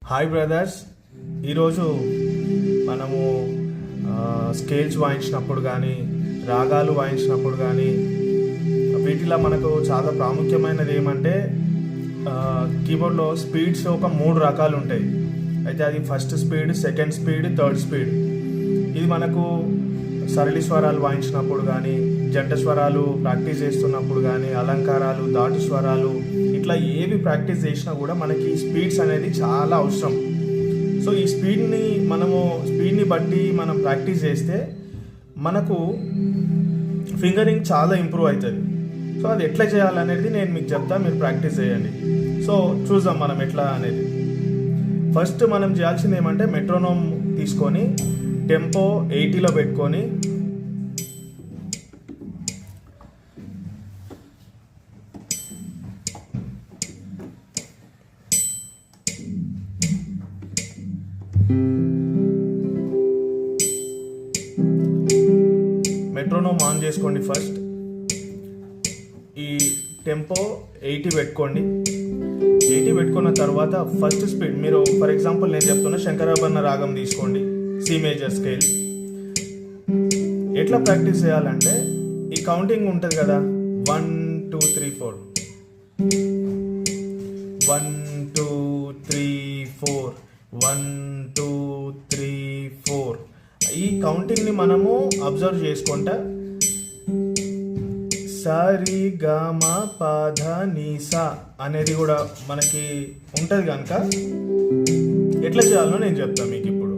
Hi brothers, ఈరోజు మనము scales వాయించినప్పుడు కానీ రాగాలు వాయించినప్పుడు కానీ వీటిలో మనకు చాలా ప్రాముఖ్యమైనది ఏమంటే కీబోర్డ్లో స్పీడ్స్ ఒక 3 రకాలు ఉంటాయి. అయితే అది first speed, second speed, third speed. ఇది మనకు సరళి స్వరాలు వాయించినప్పుడు కానీ, జంట స్వరాలు ప్రాక్టీస్ చేస్తున్నప్పుడు కానీ, అలంకారాలు, దాటు స్వరాలు, ఇట్లా ఏవి ప్రాక్టీస్ చేసినా కూడా మనకి స్పీడ్స్ అనేది చాలా అవసరం. సో ఈ స్పీడ్ని బట్టి మనం ప్రాక్టీస్ చేస్తే మనకు ఫింగరింగ్ చాలా ఇంప్రూవ్ అవుతుంది. సో అది ఎట్లా చేయాలనేది నేను మీకు చెప్తా, మీరు ప్రాక్టీస్ చేయండి. సో చూద్దాం మనం ఎట్లా అనేది. ఫస్ట్ మనం చేయాల్సింది ఏమంటే మెట్రోనోమ్ తీసుకొని టెంపో 80లో పెట్టుకొని మెట్రోనోమ్ ఆన్ చేసుకోండి. ఫస్ట్ ఈ టెంపో 80 పెట్టుకోండి. 80 పెట్టుకున్న తర్వాత ఫస్ట్ స్పీడ్ మీరు ఫర్ ఎగ్జాంపుల్ నేను చెప్తున్నా శంకరాభరణ రాగం తీసుకోండి, సి మేజర్ స్కేల్. ఎట్లా ప్రాక్టీస్ చేయాలంటే ఈ కౌంటింగ్ ఉంటుంది కదా, 1 2 3 4, 1 2 3 4, 1 2 3 4. ఈ కౌంటింగ్ని మనము అబ్జర్వ్ చేసుకుంటా సరి గమ పధ నిసా అనేది కూడా మనకి ఉంటుంది కనుక ఎట్లా చేయాలో నేను చెప్తాను మీకు ఇప్పుడు.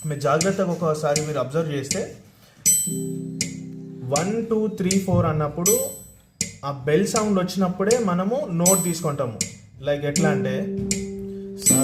మీరు జాగ్రత్తగా ఒకసారి మీరు అబ్జర్వ్ చేస్తే 1 2 3 4 అన్నప్పుడు ఆ బెల్ సౌండ్ వచ్చినప్పుడే మనము నోట్ తీసుకుంటాము. లైక్ ఎట్లా అంటే సా